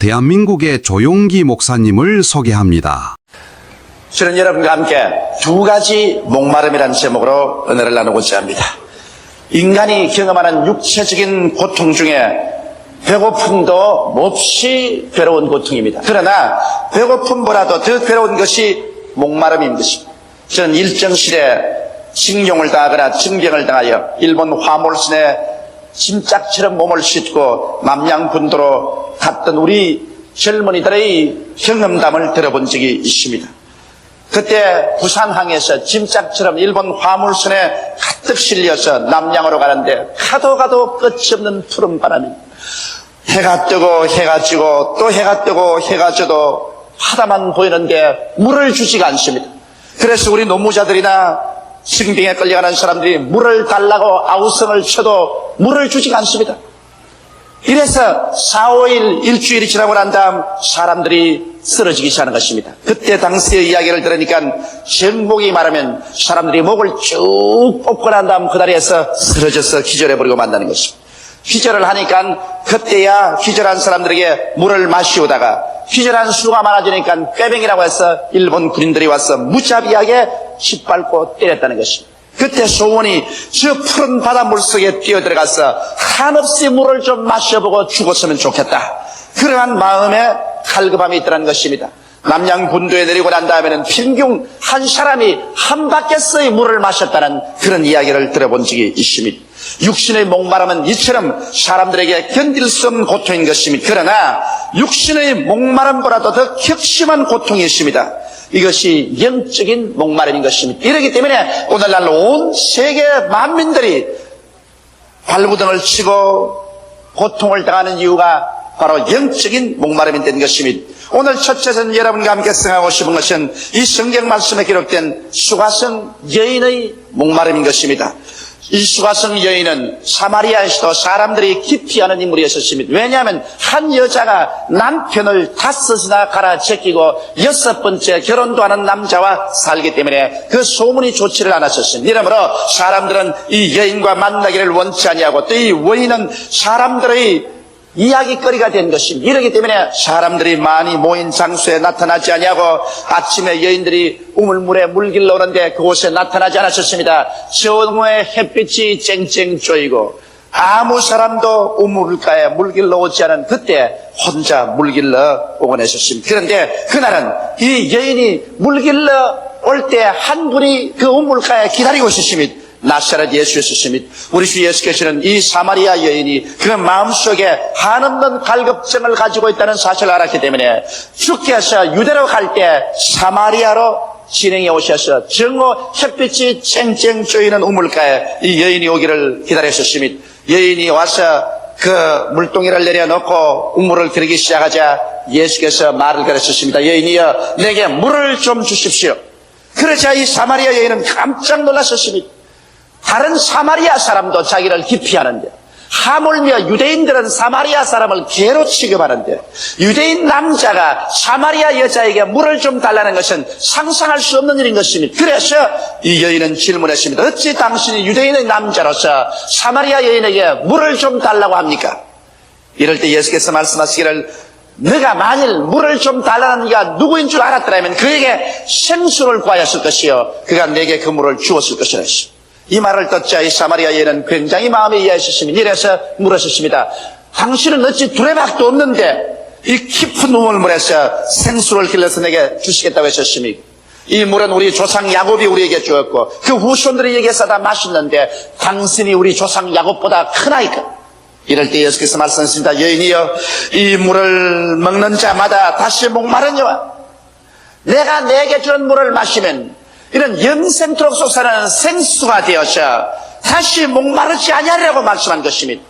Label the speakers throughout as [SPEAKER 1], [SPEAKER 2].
[SPEAKER 1] 대한민국의 조용기 목사님을 소개합니다.
[SPEAKER 2] 저는 여러분과 함께 두 가지 목마름이라는 제목으로 은혜를 나누고자 합니다. 인간이 경험하는 육체적인 고통 중에 배고픔도 몹시 괴로운 고통입니다. 그러나 배고픔보다도 더 괴로운 것이 목마름인 것입니다. 저는 일정 시대에 징용을 당하거나 징병을 당하여 일본 화몰선에 짐짝처럼 몸을 싣고 남양분도로 갔던 우리 젊은이들의 경험담을 들어본 적이 있습니다. 그때 부산항에서 짐짝처럼 일본 화물선에 가득 실려서 남양으로 가는데 가도 끝이 없는 푸른 바람입니다. 해가 뜨고 해가 지고 또 해가 뜨고 해가 져도 바다만 보이는데 물을 주지가 않습니다. 그래서 우리 노무자들이나 징병에 끌려가는 사람들이 물을 달라고 아우성을 쳐도 물을 주지가 않습니다. 이래서 4, 5일, 일주일이 지나고 난 다음 사람들이 쓰러지기 시작하는 것입니다. 그때 당시의 이야기를 들으니까 정목이 말하면 사람들이 목을 쭉 뽑고 난 다음 그 다리에서 쓰러져서 기절해버리고 만다는 것입니다. 기절을 하니까 그때야 기절한 사람들에게 물을 마시우다가 기절한 수가 많아지니까 꾀병이라고 해서 일본 군인들이 와서 무자비하게 짓밟고 때렸다는 것입니다. 그때 소원이 저 푸른 바닷물 속에 뛰어들어가서 한없이 물을 좀 마셔보고 죽었으면 좋겠다. 그러한 마음에 갈급함이 있더라는 것입니다. 남양군도에 내리고 난 다음에는 평균 한 사람이 한 바켓의 물을 마셨다는 그런 이야기를 들어본 적이 있습니다. 육신의 목마름은 이처럼 사람들에게 견딜 수 없는 고통인 것입니다. 그러나 육신의 목마름보다도 더 격심한 고통이 있습니다. 이것이 영적인 목마름인 것입니다. 이렇기 때문에 오늘날 온 세계 만민들이 발부등을 치고 고통을 당하는 이유가 바로 영적인 목마름이 된 것입니다. 오늘 첫째 저는 여러분과 함께 생각하고 싶은 것은 이 성경 말씀에 기록된 수가성 여인의 목마름인 것입니다. 이 수가성 여인은 사마리아에서도 사람들이 기피하는 인물이었습니다. 왜냐하면 한 여자가 남편을 5이나 갈아 제끼고 6번째 결혼도 하는 남자와 살기 때문에 그 소문이 좋지를 않았었습니다. 이러므로 사람들은 이 여인과 만나기를 원치 아니하고 또 이 여인은 사람들의 이야기거리가 된 것입니다. 이러기 때문에 사람들이 많이 모인 장소에 나타나지 아니하고 아침에 여인들이 우물물에 물길러 오는데 그곳에 나타나지 않았었습니다. 정오에 햇빛이 쨍쨍 쪼이고 아무 사람도 우물가에 물길러 오지 않은 그때 혼자 물길러 오곤 했었습니다. 그런데 그날은 이 여인이 물길러 올 때 한 분이 그 우물가에 기다리고 있었습니다. 나사렛 예수였습니다. 우리 주 예수께서는 이 사마리아 여인이 그 마음속에 한없는 갈급증을 가지고 있다는 사실을 알았기 때문에 주께서 유대로 갈 때 사마리아로 진행해 오셔서 정오 햇빛이 쨍쨍 쪼이는 우물가에 이 여인이 오기를 기다렸습니다. 여인이 와서 그 물동이를 내려놓고 우물을 들이기 시작하자 예수께서 말을 걸었습니다. 여인이여 내게 물을 좀 주십시오. 그러자 이 사마리아 여인은 깜짝 놀랐습니다. 다른 사마리아 사람도 자기를 기피하는데 하물며 유대인들은 사마리아 사람을 개로 취급하는데 유대인 남자가 사마리아 여자에게 물을 좀 달라는 것은 상상할 수 없는 일인 것입니다. 그래서 이 여인은 질문했습니다. 어찌 당신이 유대인의 남자로서 사마리아 여인에게 물을 좀 달라고 합니까? 이럴 때 예수께서 말씀하시기를 너가 만일 물을 좀 달라는 이가 누구인 줄 알았더라면 그에게 생수를 구하였을 것이요 그가 내게 그 물을 주었을 것이라 했습니다. 이 말을 듣자 이 사마리아 여인은 굉장히 마음에 이해하셨습니다. 이래서 물었습니다. 당신은 어찌 두레박도 없는데 이 깊은 우물물에서 생수를 길러서 내게 주시겠다고 하셨습니까? 이 물은 우리 조상 야곱이 우리에게 주었고 그 후손들이 얘기해서 다 마셨는데 당신이 우리 조상 야곱보다 크나이까? 이럴 때 예수께서 말씀하십니다. 여인이여 이 물을 먹는 자마다 다시 목마르니와 내가 내게 주는 물을 마시면 이런 영생토록 솟아나는 생수가 되어서 다시 목마르지 아니하리라고 말씀한 것입니다.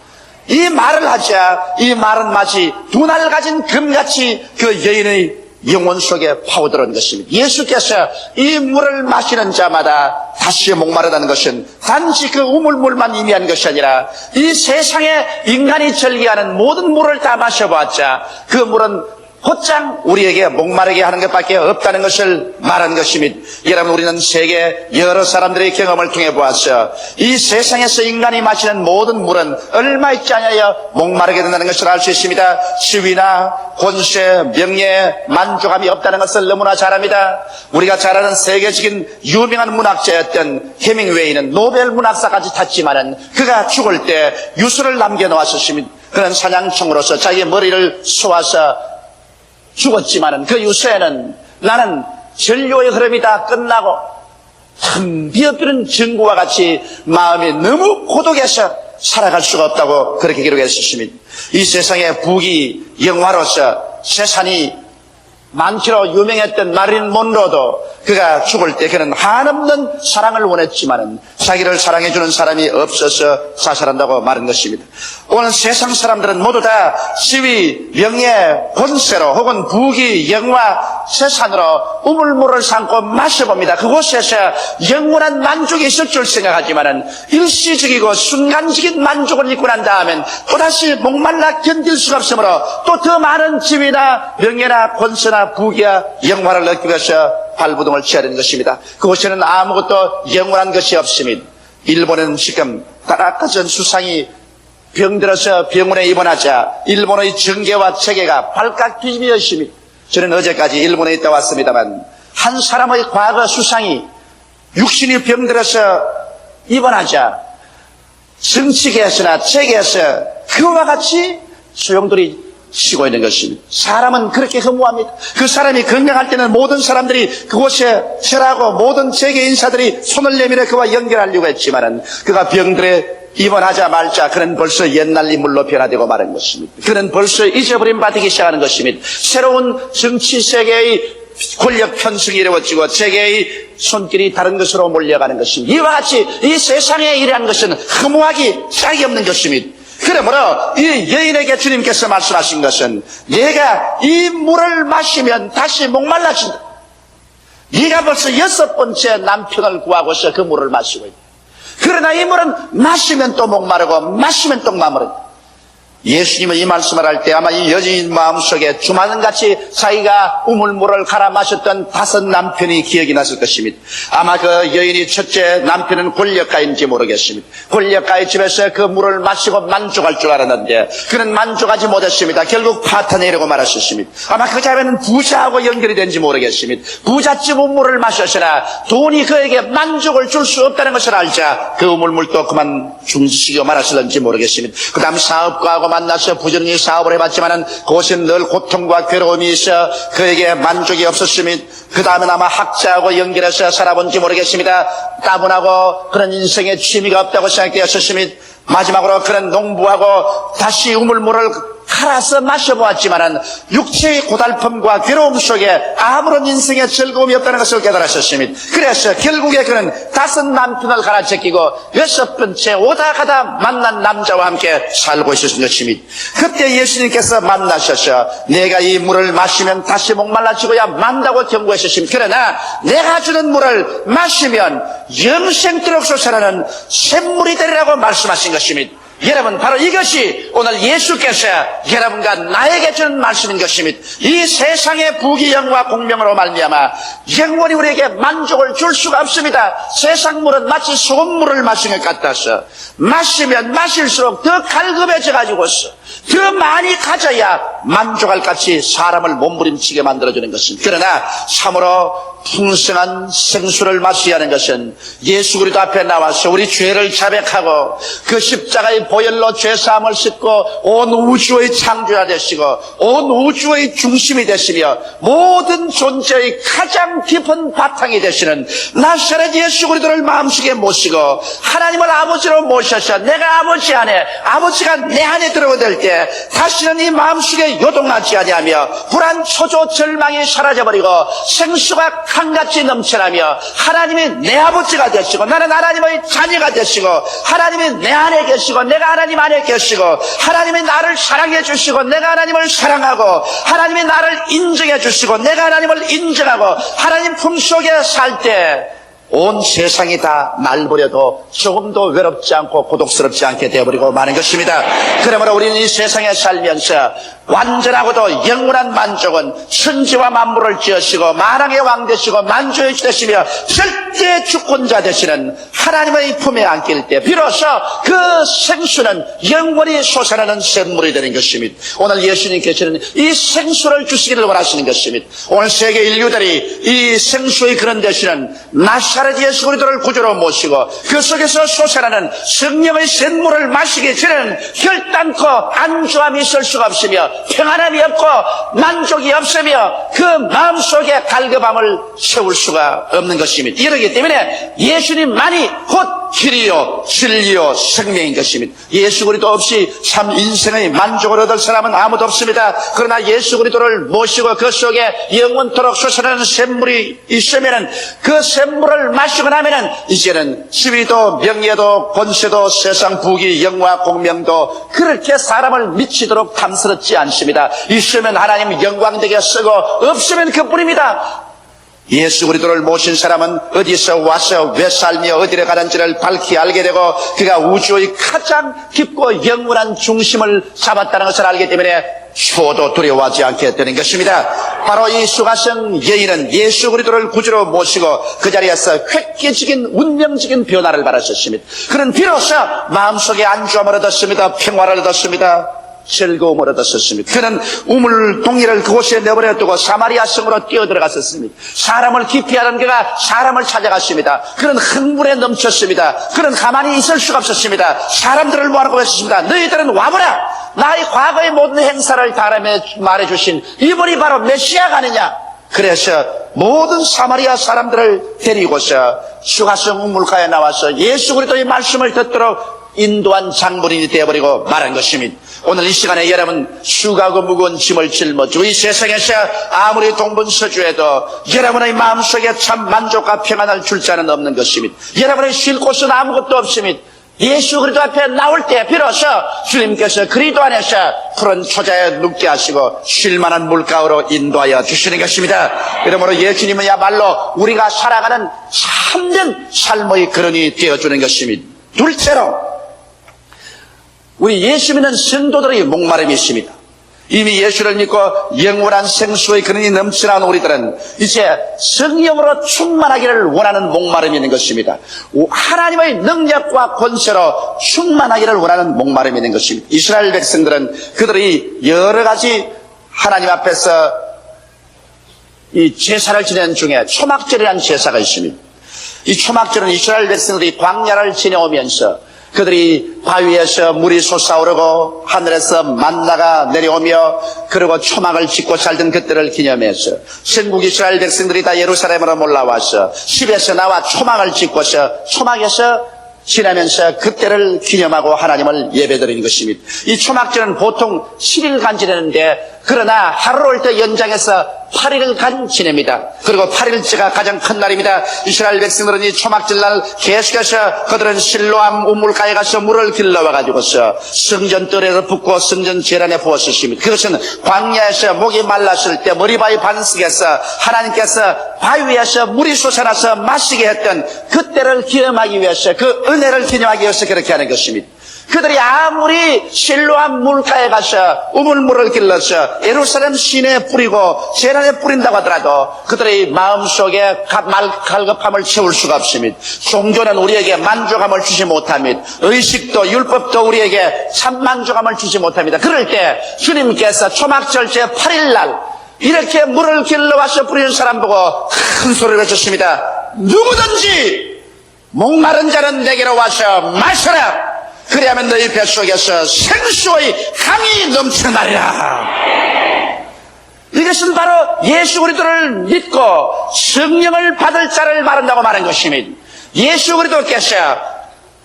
[SPEAKER 2] 이 말을 하자 이 말은 마치 두날 가진 금같이 그 여인의 영혼 속에 파고들은 것입니다. 예수께서 이 물을 마시는 자마다 다시 목마르다는 것은 단지 그 우물물만 의미한 것이 아니라 이 세상에 인간이 즐겨하는 모든 물을 다 마셔봤자 그 물은 곧장 우리에게 목마르게 하는 것밖에 없다는 것을 말한 것입니다. 여러분, 우리는 세계 여러 사람들의 경험을 통해 보았어. 이 세상에서 인간이 마시는 모든 물은 얼마 있지 않아야 목마르게 된다는 것을 알 수 있습니다. 지위나 권세, 명예, 만족함이 없다는 것을 너무나 잘 압니다. 우리가 잘 아는 세계적인 유명한 문학자였던 헤밍웨이는 노벨 문학사까지 탔지만은 그가 죽을 때 유서를 남겨놓았었습니다. 그는 사냥총으로서 자기의 머리를 쏘아서 죽었지만은 그 유서에는 나는 전류의 흐름이 다 끝나고 참 비어비는 증거와 같이 마음이 너무 고독해서 살아갈 수가 없다고 그렇게 기록했었습니다. 이 세상의 부귀 영화로서 세상이 많기로 유명했던 마릴린 monroe도 그가 죽을 때 그는 한없는 사랑을 원했지만은 자기를 사랑해주는 사람이 없어서 자살한다고 말한 것입니다. 오늘 세상 사람들은 모두 다 지위, 명예, 권세로 혹은 부귀, 영화, 세상으로 우물물을 삼고 마셔봅니다. 그곳에서 영원한 만족이 있을 줄 생각하지만은 일시적이고 순간적인 만족을 잊고 난 다음엔 또다시 목말라 견딜 수가 없으므로 또 더 많은 지위나 명예나 권세나 부귀와 영화를 얻기 위해서 발부동을 치어야 되는 것입니다. 그곳에는 아무것도 영원한 것이 없습니다. 일본은 지금 다나카 수상이 병들어서 병원에 입원하자 일본의 정계와 체계가 발칵 뒤집어졌습니다. 저는 어제까지 일본에 있다 왔습니다만 한 사람의 과거 수상이 육신이 병들어서 입원하자 정치계에서나 체계에서 그와 같이 소용돌이 치고 있는 것입니다. 사람은 그렇게 허무합니다. 그 사람이 건강할 때는 모든 사람들이 그곳에 절하고 모든 재계 인사들이 손을 내밀어 그와 연결하려고 했지만은 그가 병들에 입원하자 말자 그는 벌써 옛날 인물로 변화되고 마는 것입니다. 그는 벌써 잊어버림 받기 시작하는 것입니다. 새로운 정치 세계의 권력 편승이 이루어지고 세계의 손길이 다른 것으로 몰려가는 것입니다. 이와 같이 이 세상에 일어난 것은 허무하기 짝이 없는 것입니다. 그러므로 이 여인에게 주님께서 말씀하신 것은 네가 이 물을 마시면 다시 목말라진다. 네가 벌써 6번째 남편을 구하고서 그 물을 마시고 있다. 그러나 이 물은 마시면 또 목마르고 마시면 또 목마르다. 예수님은 이 말씀을 할 때 아마 이 여인 마음속에 주마등같이 자기가 우물물을 갈아 마셨던 5 남편이 기억이 났을 것입니다. 아마 그 여인이 첫째 남편은 권력가인지 모르겠습니다. 권력가의 집에서 그 물을 마시고 만족할 줄 알았는데 그는 만족하지 못했습니다. 결국 파탄내려고 말하셨습니다. 아마 그 자매는 부자하고 연결이 된지 모르겠습니다. 부잣집 우물을 마셨으나 돈이 그에게 만족을 줄 수 없다는 것을 알자 그 우물물도 그만 중지시키고 말았을는지 모르겠습니다. 그 다음 사업가하고 만나서 부지런히 사업을 해봤지만은 그곳엔 늘 고통과 괴로움이 있어 그에게 만족이 없었으며 그 다음엔 아마 학자하고 연결해서 살아본지 모르겠습니다. 따분하고 그런 인생에 취미가 없다고 생각되었으며 마지막으로 그런 농부하고 다시 우물물을 갈아서 마셔보았지만은 육체의 고달픔과 괴로움 속에 아무런 인생의 즐거움이 없다는 것을 깨달았었습니다. 그래서 결국에 그는 5 남편을 갈아 제끼고 6번째 오다 가다 만난 남자와 함께 살고 있었던 것입니다. 그때 예수님께서 만나셔서 내가 이 물을 마시면 다시 목말라지고야 만다고 경고하셨습니다. 그러나 내가 주는 물을 마시면 영생토록 솟아나는 샘물이 되리라고 말씀하신 것입니다. 여러분, 바로 이것이 오늘 예수께서 여러분과 나에게 주는 말씀인 것입니다. 이 세상의 부귀영화 공명으로 말미암아 영원히 우리에게 만족을 줄 수가 없습니다. 세상 물은 마치 소금물을 마신 것 같아서 마시면 마실수록 더 갈급해져 가지고서 더 많이 가져야 만족할 같이 사람을 몸부림치게 만들어주는 것입니다. 그러나 참으로 풍성한 생수를 마셔야 하는 것은 예수 그리스도 앞에 나와서 우리 죄를 자백하고 그 십자가의 보혈로 죄사함을 씻고 온 우주의 창조자 되시고 온 우주의 중심이 되시며 모든 존재의 가장 깊은 바탕이 되시는 나사렛 예수 그리스도를 마음속에 모시고 하나님을 아버지로 모셔서 내가 아버지 안에 아버지가 내 안에 들어오게 될 때 다시는 이 마음속에 요동하지 아니하며 불안 초조 절망이 사라져버리고 생수가 강같이 넘쳐나며 하나님이 내 아버지가 되시고 나는 하나님의 자녀가 되시고 하나님이 내 안에 계시고 내가 하나님 안에 계시고 하나님이 나를 사랑해 주시고 내가 하나님을 사랑하고 하나님이 나를 인정해 주시고 내가 하나님을 인정하고 하나님 품속에 살 때 온 세상이 다 날 버려도 조금도 외롭지 않고 고독스럽지 않게 되어버리고 마는 것입니다. 그러므로 우리는 이 세상에 살면서 완전하고도 영원한 만족은 천지와 만물을 지으시고 만왕의 왕 되시고 만주의 주 되시며 절대 주권자 되시는 하나님의 품에 안길 때 비로소 그 생수는 영원히 솟아나는 샘물이 되는 것입니다. 오늘 예수님께서는 이 생수를 주시기를 원하시는 것입니다. 오늘 세계 인류들이 이 생수의 근원 되시는 나사렛 예수 그리스도를 구주로 모시고 그 속에서 솟아나는 성령의 샘물을 마시기 전에는 결단코 안주함이 있을 수가 없으며 평안함이 없고 만족이 없으며 그 마음속에 갈급함을 채울 수가 없는 것입니다. 이러기 때문에 예수님만이 곧 길이요 진리요 생명인 것입니다. 예수 그리스도 없이 참 인생의 만족을 얻을 사람은 아무도 없습니다. 그러나 예수 그리스도를 모시고 그 속에 영원토록 솟아나는 샘물이 있으면은 그 샘물을 마시고 나면은 이제는 지위도 명예도 권세도 세상 부귀 영화 공명도 그렇게 사람을 미치도록 탐스럽지 않습니다. 있으면 하나님 영광되게 쓰고 없으면 그뿐입니다. 예수 그리스도를 모신 사람은 어디서 와서 왜 살며 어디로 가는지를 밝히 알게 되고 그가 우주의 가장 깊고 영원한 중심을 잡았다는 것을 알기 때문에 초도 두려워하지 않게 되는 것입니다. 바로 이 수가성 여인은 예수 그리스도를 구주로 모시고 그 자리에서 획기적인 운명적인 변화를 받았었습니다. 그는 비로소 마음속에 안주함을 얻었습니다. 평화를 얻었습니다. 즐거움을 얻었었습니다. 그는 우물 동이를 그곳에 내버려 두고 사마리아 성으로 뛰어들어갔었습니다. 사람을 기피하던 그가 사람을 찾아갔습니다. 그는 흥분에 넘쳤습니다. 그는 가만히 있을 수가 없었습니다. 사람들을 모아놓고 했습니다. 너희들은 와보라. 나의 과거의 모든 행사를 다 말해주신 이분이 바로 메시아가 아니냐. 그래서 모든 사마리아 사람들을 데리고서 수가성 우물가에 나와서 예수 그리스도의 말씀을 듣도록 인도한 장본인이 되어버리고 말한 것입니다. 오늘 이 시간에 여러분 수고하고 무거운 짐을 짊어지고 이 세상에서 아무리 동분서주해도 여러분의 마음속에 참 만족과 평안을 줄 자는 없는 것입니다. 여러분의 쉴 곳은 아무것도 없습니다. 예수 그리스도 앞에 나올 때 비로소 주님께서 그리스도 안에서 푸른 초자에 눕게 하시고 쉴만한 물가로 인도하여 주시는 것입니다. 그러므로 예수님은야말로 우리가 살아가는 참된 삶의 근원이 되어주는 것입니다. 둘째로 우리 예수 믿는 성도들의 목마름이 있습니다. 이미 예수를 믿고 영원한 생수의 근원이 넘쳐나온 우리들은 이제 성령으로 충만하기를 원하는 목마름이 있는 것입니다. 하나님의 능력과 권세로 충만하기를 원하는 목마름이 있는 것입니다. 이스라엘 백성들은 그들이 여러 가지 하나님 앞에서 이 제사를 지내는 중에 초막절이라는 제사가 있습니다. 이 초막절은 이스라엘 백성들이 광야를 지내오면서 그들이 바위에서 물이 솟아오르고 하늘에서 만나가 내려오며 그리고 초막을 짓고 살던 그때를 기념해서 천국 이스라엘 백성들이 다 예루살렘으로 몰라와서 집에서 나와 초막을 짓고서 초막에서 지나면서 그때를 기념하고 하나님을 예배드리는 것입니다. 이 초막절은 보통 7일간 지내는데 그러나 하루를 올 때 연장해서 8일간 지냅니다. 그리고 8일째가 가장 큰 날입니다. 이스라엘 백성들은 이 초막절날 계속해서 그들은 실로암 우물가에 가서 물을 길러와가지고서 성전 뜰에서 붓고 성전 제란에 부었었습니다. 그것은 광야에서 목이 말랐을 때 머리바위 반석에서 하나님께서 바위에서 물이 솟아나서 마시게 했던 그때를 기념하기 위해서 그 은혜를 기념하기 위해서 그렇게 하는 것입니다. 그들이 아무리 실로암 물가에 가서 우물물을 길러서 예루살렘 시내에 뿌리고 제란에 뿌린다고 하더라도 그들의 마음속에 갈급함을 채울 수가 없습니다. 종교는 우리에게 만족함을 주지 못합니다. 의식도 율법도 우리에게 참 만족함을 주지 못합니다. 그럴 때 주님께서 초막절제 8일날 이렇게 물을 길러와서 뿌리는 사람 보고 큰 소리를 외쳤습니다. 누구든지 목마른 자는 내게로 와서 마셔라. 그래야만 너희 뱃속에서 생수의 강이 넘쳐나리라. 이것은 바로 예수 그리스도를 믿고 성령을 받을 자를 말한다고 말한 것입니다. 예수 그리스도께서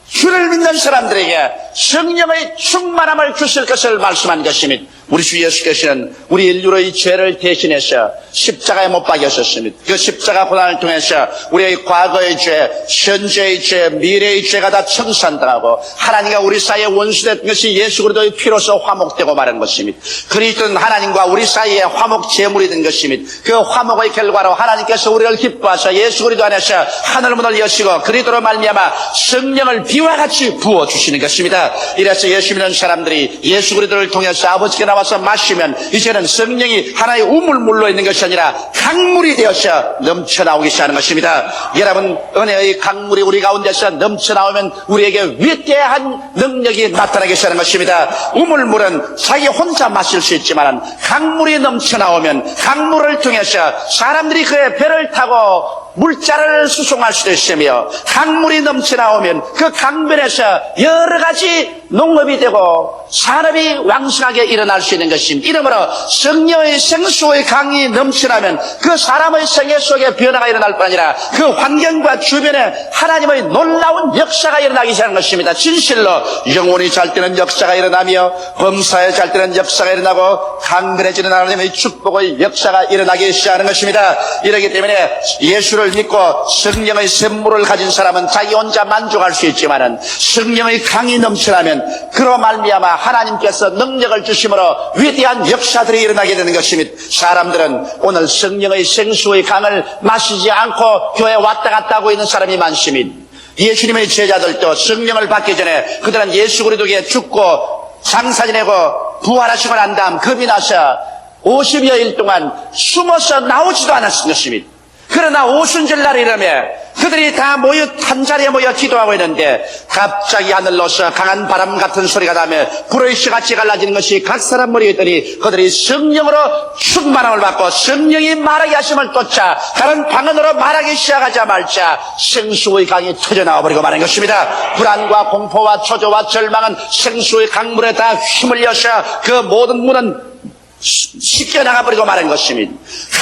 [SPEAKER 2] 주를 믿는 사람들에게 성령의 충만함을 주실 것을 말씀한 것입니다. 우리 주 예수께서는 우리 인류의 죄를 대신해서 십자가에 못 박이셨습니다. 그 십자가 고난을 통해서 우리의 과거의 죄, 현재의 죄, 미래의 죄가 다 청산당하고 하나님과 우리 사이에 원수됐던 것이 예수 그리스도의 피로서 화목되고 말한 것입니다. 그리스도는 하나님과 우리 사이에 화목 제물이 된 것입니다. 그 화목의 결과로 하나님께서 우리를 기뻐하셔 예수 그리스도 안에서 하늘문을 여시고 그리스도로 말미암아 성령을 비와 같이 부어주시는 것입니다. 이래서 예수 믿는 사람들이 예수 그리스도를 통해서 아버지께 나와서 마시면 이제는 성령이 하나의 우물물로 있는 것이 아니라 강물이 되어서 넘쳐나오기 시작하는 것입니다. 여러분, 은혜의 강물이 우리 가운데서 넘쳐나오면 우리에게 위대한 능력이 나타나기 시작하는 것입니다. 우물물은 자기 혼자 마실 수 있지만 강물이 넘쳐나오면 강물을 통해서 사람들이 그의 배를 타고 물자를 수송할 수도 있으며, 강물이 넘쳐나오면 그 강변에서 여러 가지 농업이 되고 산업이 왕성하게 일어날 수 있는 것입니다. 이러므로 성령의 생수의 강이 넘쳐나면 그 사람의 생애 속에 변화가 일어날 뿐 아니라 그 환경과 주변에 하나님의 놀라운 역사가 일어나기 시작하는 것입니다. 진실로 영혼이 잘 때는 역사가 일어나며 범사에 잘 때는 역사가 일어나고 강건해지는 하나님의 축복의 역사가 일어나기 시작하는 것입니다. 이러기 때문에 예수를 믿고 성령의 샘물을 가진 사람은 자기 혼자 만족할 수 있지만은 성령의 강이 넘쳐나면 그로 말미암아 하나님께서 능력을 주심으로 위대한 역사들이 일어나게 되는 것입니다. 사람들은 오늘 성령의 생수의 강을 마시지 않고 교회에 왔다 갔다 하고 있는 사람이 많습니다. 예수님의 제자들도 성령을 받기 전에 그들은 예수 그리스도께 죽고 장사 지내고 부활하시고 난 다음 겁이 나서 50여일 동안 숨어서 나오지도 않았을 것입니다. 그러나 오순절날 이러면 그들이 다 한 자리에 모여 기도하고 있는데 갑자기 하늘로서 강한 바람 같은 소리가 나며 불의 씨같이 갈라지는 것이 각 사람 머리에 있더니 그들이 성령으로 충만함을 받고 성령이 말하게 하심을 쫓아 다른 방언으로 말하기 시작하자마자 생수의 강이 터져나와버리고 마는 것입니다. 불안과 공포와 초조와 절망은 생수의 강물에 다 휘물려서 그 모든 문은 씻겨나가버리고 마는 것입니다.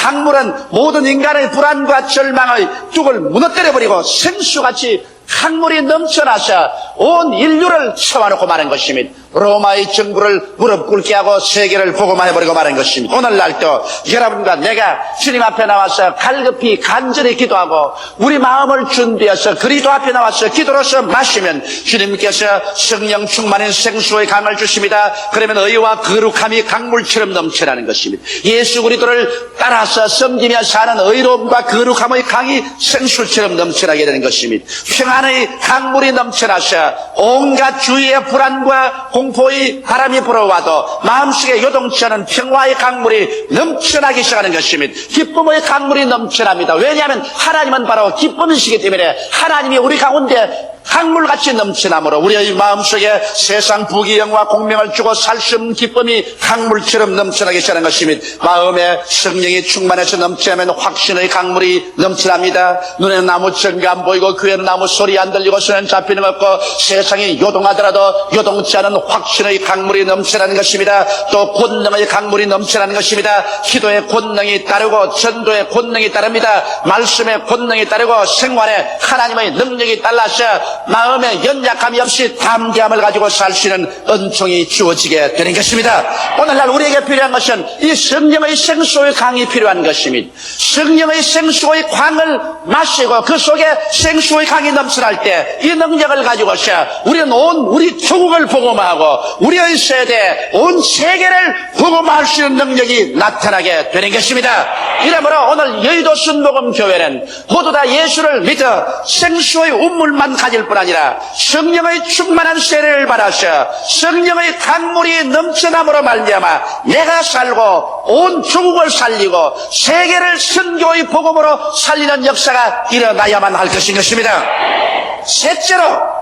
[SPEAKER 2] 강물은 모든 인간의 불안과 절망의 뚝을 무너뜨려버리고 생수같이 강물이 넘쳐나서 온 인류를 채워놓고 마는 것입니다. 로마의 정부를 무릎 꿇게 하고 세계를 복음화해버리고 마는 것입니다. 오늘날도 여러분과 내가 주님 앞에 나와서 갈급히 간절히 기도하고 우리 마음을 준비해서 그리스도 앞에 나와서 기도로서 마시면 주님께서 성령 충만인 생수의 강을 주십니다. 그러면 의와 거룩함이 강물처럼 넘쳐나는 것입니다. 예수 그리스도를 따라서 섬기며 사는 의로움과 거룩함의 강이 생수처럼 넘쳐나게 되는 것입니다. 평안의 강물이 넘쳐나서 온갖 주위의 불안과 공포의 바람이 불어와도 마음속에 요동치 않은 평화의 강물이 넘쳐나기 시작하는 것입니다. 기쁨의 강물이 넘쳐납니다. 왜냐하면 하나님은 바로 기쁨이시기 때문에 하나님이 우리 가운데 강물같이 넘쳐나므로 우리의 마음속에 세상 부귀영화 공명을 주고 살 수 없는 기쁨이 강물처럼 넘쳐나기 시작하는 것입니다. 마음에 성령이 충만해서 넘쳐나면 확신의 강물이 넘쳐납니다. 눈에는 아무 증거 안 보이고 귀에는 아무 소리 안 들리고 손에는 잡히는 것 없고 세상이 요동하더라도 요동치 않은 확신의 강물이 넘쳐나는 것입니다. 또 권능의 강물이 넘쳐나는 것입니다. 기도의 권능이 따르고 전도의 권능이 따릅니다. 말씀의 권능이 따르고 생활에 하나님의 능력이 달라서 마음에 연약함이 없이 담대함을 가지고 살 수 있는 은총이 주어지게 되는 것입니다. 오늘날 우리에게 필요한 것은 이 성령의 생수의 강이 필요한 것입니다. 성령의 생수의 강을 마시고 그 속에 생수의 강이 넘쳐날 때 이 능력을 가지고서 우리는 온 우리 조국을 복음화하고 우리의 세대 온 세계를 복음화할 수 있는 능력이 나타나게 되는 것입니다. 이러므로 오늘 여의도 순복음교회는 모두 다 예수를 믿어 생수의 운물만 가질 뿐 아니라 성령의 충만한 세례를 받아서 성령의 강물이 넘쳐남으로 말미암아 내가 살고 온 조국을 살리고 세계를 선교의 복음으로 살리는 역사가 일어나야만 할 것인 것입니다. 셋째로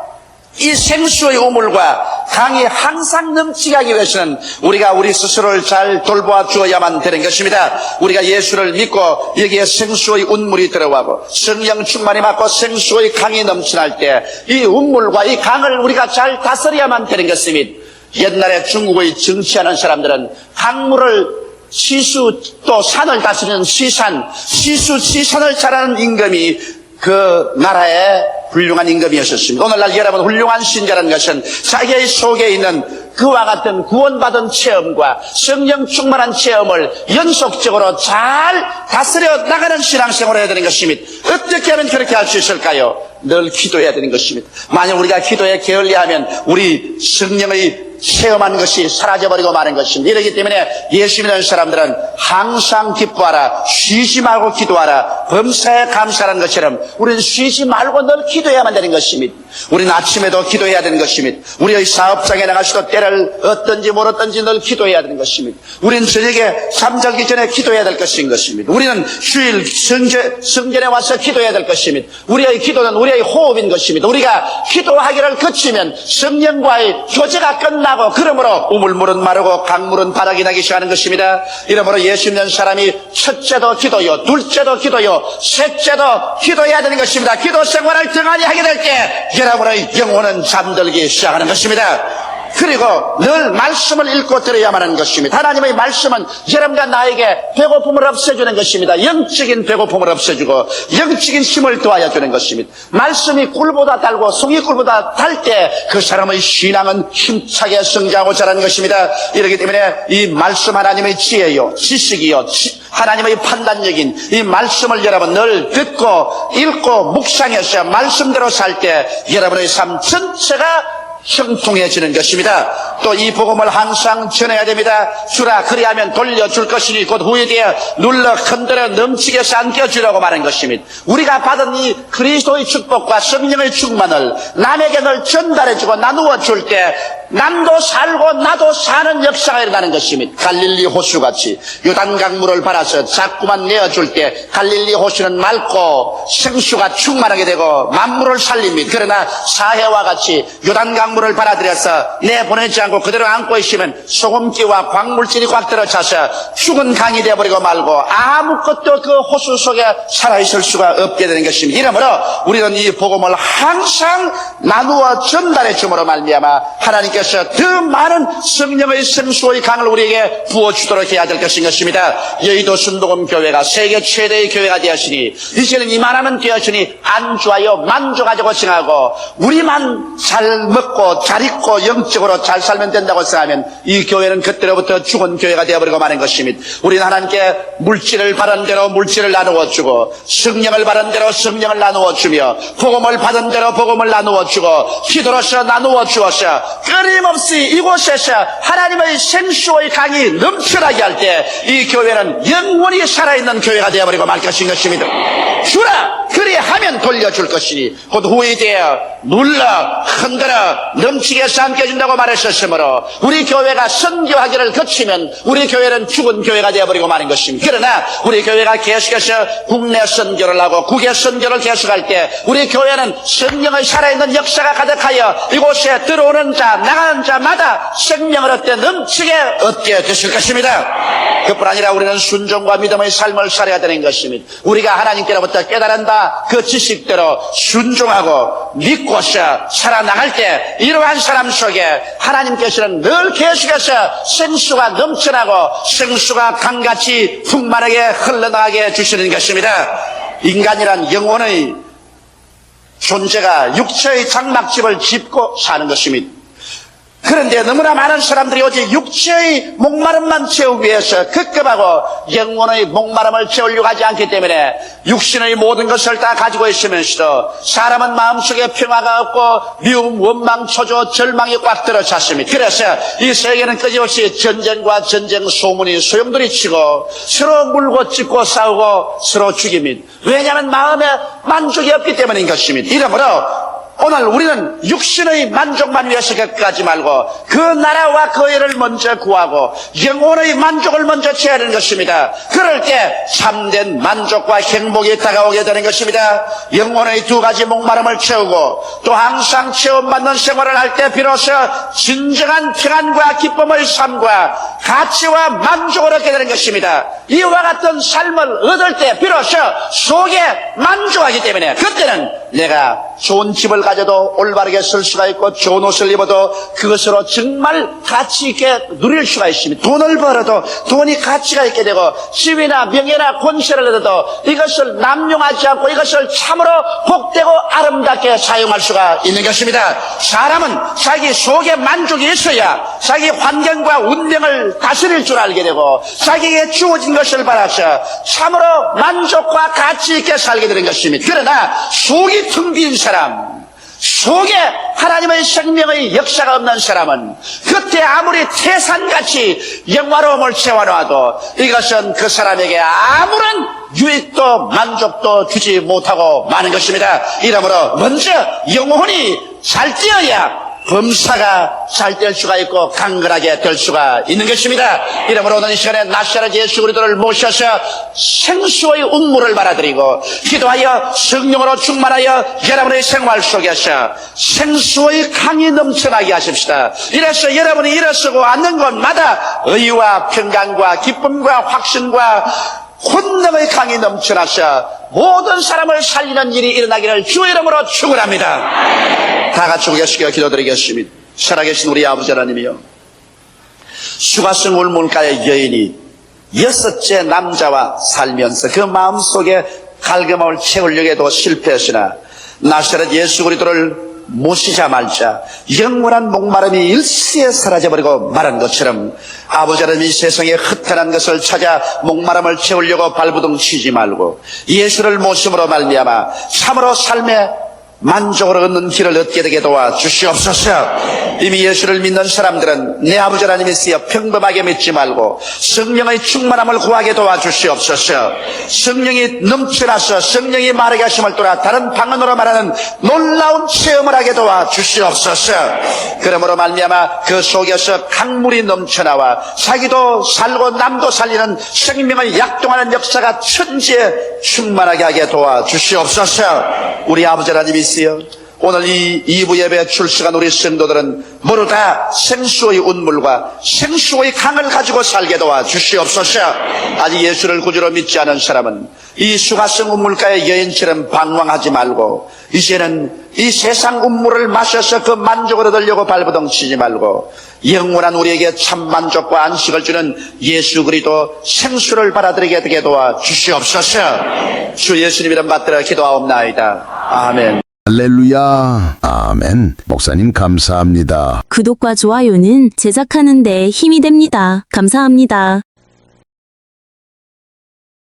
[SPEAKER 2] 이 생수의 우물과 강이 항상 넘치게 하기 위해서는 우리가 우리 스스로를 잘 돌보아 주어야만 되는 것입니다. 우리가 예수를 믿고 여기에 생수의 운물이 들어가고 성령 충만이 받고 생수의 강이 넘쳐날 때 이 운물과 이 강을 우리가 잘 다스려야만 되는 것입니다. 옛날에 중국의 정치하는 사람들은 강물을 시수 또 산을 다스리는 시산을 잘하는 임금이 그 나라의 훌륭한 임금이었습니다. 오늘날 여러분 훌륭한 신자라는 것은 자기의 속에 있는 그와 같은 구원받은 체험과 성령 충만한 체험을 연속적으로 잘 다스려 나가는 신앙생활을 해야 되는 것입니다. 어떻게 하면 그렇게 할 수 있을까요? 늘 기도해야 되는 것입니다. 만약 우리가 기도에 게을리하면 우리 성령의 체험한 것이 사라져버리고 마는 것입니다. 이렇기 때문에 예수 믿는 사람들은 항상 기뻐하라, 쉬지 말고 기도하라, 범사에 감사하는 것처럼 우리는 쉬지 말고 늘 기도해야만 되는 것입니다. 우리는 아침에도 기도해야 되는 것입니다. 우리의 사업장에 나가서도 때를 어떤지 모르든지 늘 기도해야 되는 것입니다. 우리는 저녁에 잠자기 전에 기도해야 될 것인 것입니다. 우리는 휴일 성전에 와서 기도해야 될 것입니다. 우리의 기도는 우리의 호흡인 것입니다. 우리가 기도하기를 그치면 성령과의 교제가 끝나고 그러므로 우물물은 마르고 강물은 바닥이 나기 시작하는 것입니다. 이러므로 예수 믿는 사람이 첫째도 기도요, 둘째도 기도요, 셋째도 기도해야 되는 것입니다. 기도 생활을 등한히 하게 될 때 여러분의 영혼은 잠들기 시작하는 것입니다. 그리고 늘 말씀을 읽고 들어야만 하는 것입니다. 하나님의 말씀은 여러분과 나에게 배고픔을 없애주는 것입니다. 영적인 배고픔을 없애주고 영적인 힘을 도와야 주는 것입니다. 말씀이 꿀보다 달고 송이꿀보다 달 때 그 사람의 신앙은 힘차게 성장하고 자라는 것입니다. 이렇기 때문에 이 말씀 하나님의 지혜요, 지식이요, 하나님의 판단력인 이 말씀을 여러분 늘 듣고 읽고 묵상해서 말씀대로 살 때 여러분의 삶 전체가 형통해지는 것입니다. 또 이 복음을 항상 전해야 됩니다. 주라 그리하면 돌려줄 것이니 곧 후에 뒤에 눌러 흔들어 넘치게 해서 안겨주라고 말한 것입니다. 우리가 받은 이 그리스도의 축복과 성령의 충만을 남에게 늘 전달해주고 나누어 줄 때 남도 살고 나도 사는 역사가 일어나는 것입니다. 갈릴리 호수같이 요단강물을 받아서 자꾸만 내어줄 때 갈릴리 호수는 맑고 생수가 충만하게 되고 만물을 살립니다. 그러나 사해와 같이 요단강물을 받아들여서 내보내지 않고 그대로 안고 있으면 소금기와 광물질이 꽉 들어차서 죽은 강이 되어버리고 말고 아무것도 그 호수 속에 살아있을 수가 없게 되는 것입니다. 이러므로 우리는 이 복음을 항상 나누어 전달해 줌으로 말미암아 하나님께서 더 많은 성령의 생수의 강을 우리에게 부어주도록 해야 될 것인 것입니다. 여의도 순복음교회가 세계 최대의 교회가 되었으니 이제는 이만하면 되었으니 안주하여 만족하자고 생각하고 우리만 잘 먹고 잘 입고 영적으로 잘 살면 된다고 생각하면 이 교회는 그때로부터 죽은 교회가 되어버리고 마는 것입니다. 우리는 하나님께 물질을 바른 대로 물질을 나누어 주고 성령을 바른 대로 성령을 나누어 주며 복음을 받은 대로 복음을 나누어 주고 기도로서 나누어 주어서 끊임없이 이곳에서 하나님의 생수의 강이 넘쳐나게 할 때 이 교회는 영원히 살아있는 교회가 되어버리고 말 것인 것입니다. 주라 그리하면 돌려줄 것이니 곧 후에 되어 눌러 흔들어 넘치게 해서 안겨준다고 말하셨으므로 우리 교회가 선교하기를 거치면 우리 교회는 죽은 교회가 되어버리고 마는 것입니다. 그러나 우리 교회가 계속해서 국내 선교를 하고 국외 선교를 계속할 때 우리 교회는 성령의 살아있는 역사가 가득하여 이곳에 들어오는 자 나가는 자마다 생명을 얻게 넘치게 얻게 되실 것입니다. 그뿐 아니라 우리는 순종과 믿음의 삶을 살아야 되는 것입니다. 우리가 하나님께로부터 깨달은다 그 지식대로 순종하고 믿고서 살아나갈 때 이러한 사람 속에 하나님께서는 늘 계속해서 생수가 넘쳐나고 생수가 강같이 풍만하게 흘러나가게 해주시는 것입니다. 인간이란 영혼의 존재가 육체의 장막집을 짓고 사는 것입니다. 그런데 너무나 많은 사람들이 오직 육체의 목마름만 채우기 위해서 급급하고 영혼의 목마름을 채우려고 하지 않기 때문에 육신의 모든 것을 다 가지고 있으면서도 사람은 마음속에 평화가 없고 미움, 원망, 초조, 절망이 꽉 들어찼습니다. 그래서 이 세계는 끊임없이 전쟁과 전쟁 소문이 소용돌이치고 서로 물고 찢고 싸우고 서로 죽입니다. 왜냐하면 마음에 만족이 없기 때문인 것입니다. 이러므로 오늘 우리는 육신의 만족만 위해서 겪지 말고 그 나라와 그 일을 먼저 구하고 영혼의 만족을 먼저 취해야 하는 것입니다. 그럴 때 참된 만족과 행복이 다가오게 되는 것입니다. 영혼의 두 가지 목마름을 채우고 또 항상 체험받는 생활을 할 때 비로소 진정한 평안과 기쁨의 삶과 가치와 만족을 얻게 되는 것입니다. 이와 같은 삶을 얻을 때 비로소 속에 만족하기 때문에 그때는 내가 좋은 집을 가져도 올바르게 쓸 수가 있고 좋은 옷을 입어도 그것으로 정말 가치 있게 누릴 수가 있습니다. 돈을 벌어도 돈이 가치가 있게 되고 집이나 명예나 권세를 얻어도 이것을 남용하지 않고 이것을 참으로 복되고 아름답게 사용할 수가 있는 것입니다. 사람은 자기 속에 만족이 있어야 자기 환경과 운명을 다스릴 줄 알게 되고 자기에게 주어진 것을 바라서 참으로 만족과 가치 있게 살게 되는 것입니다. 그러나 속이 텅 빈 사람, 속에 하나님의 생명의 역사가 없는 사람은 그때 아무리 태산같이 영화로움을 채워놔도 이것은 그 사람에게 아무런 유익도 만족도 주지 못하고 마는 것입니다. 이러므로 먼저 영혼이 잘 뛰어야 범사가 잘 될 수가 있고 강건하게 될 수가 있는 것입니다. 이러므로 오늘 이 시간에 나사렛 예수 그리스도를 모셔서 생수의 운물을 받아들이고 기도하여 성령으로 충만하여 여러분의 생활 속에서 생수의 강이 넘쳐나게 하십시다. 이래서 여러분이 일어서고 앉는 곳마다 의와 평강과 기쁨과 확신과 권능의 강이 넘쳐나서 모든 사람을 살리는 일이 일어나기를 주 이름으로 축원합니다. 다 같이 계시켜 기도드리겠습니다. 살아계신 우리 아버지 하나님이여, 수가성 울물가의 여인이 6째 남자와 살면서 그 마음속에 갈급함을 채우려고 해도 실패했으나 나사렛 예수 그리스도를 모시자마자 영원한 목마름이 일시에 사라져버리고 말한 것처럼 아버지 하나님 이 세상에 흩어난 것을 찾아 목마름을 채우려고 발부둥 치지 말고 예수를 모심으로 말미암아 참으로 삶의 만족을 얻는 길을 얻게 되게 도와 주시옵소서. 이미 예수를 믿는 사람들은 내 아버지 하나님이 있어 평범하게 믿지 말고 성령의 충만함을 구하게 도와 주시옵소서. 성령이 넘쳐나서 성령이 말하게 하심을 따라 다른 방언으로 말하는 놀라운 체험을 하게 도와 주시옵소서. 그러므로 말미암아 그 속에서 강물이 넘쳐나와 자기도 살고 남도 살리는 생명을 약동하는 역사가 천지에 충만하게 하게 도와 주시옵소서. 우리 아버지 하나님이 오늘 이 2부 예배 출석한 우리 성도들은 모두 다 생수의 운물과 생수의 강을 가지고 살게 도와 주시옵소서. 아직 예수를 구주로 믿지 않은 사람은 이 수가성 운물가의 여인처럼 방황하지 말고 이제는 이 세상 운물을 마셔서 그 만족을 얻으려고 발버둥 치지 말고 영원한 우리에게 참 만족과 안식을 주는 예수 그리스도 생수를 받아들이게 되게 도와 주시옵소서. 주 예수님 이름 받들어 기도하옵나이다. 아멘.
[SPEAKER 3] 할렐루야. 아멘. 목사님 감사합니다.
[SPEAKER 4] 구독과 좋아요는 제작하는 데 힘이 됩니다. 감사합니다.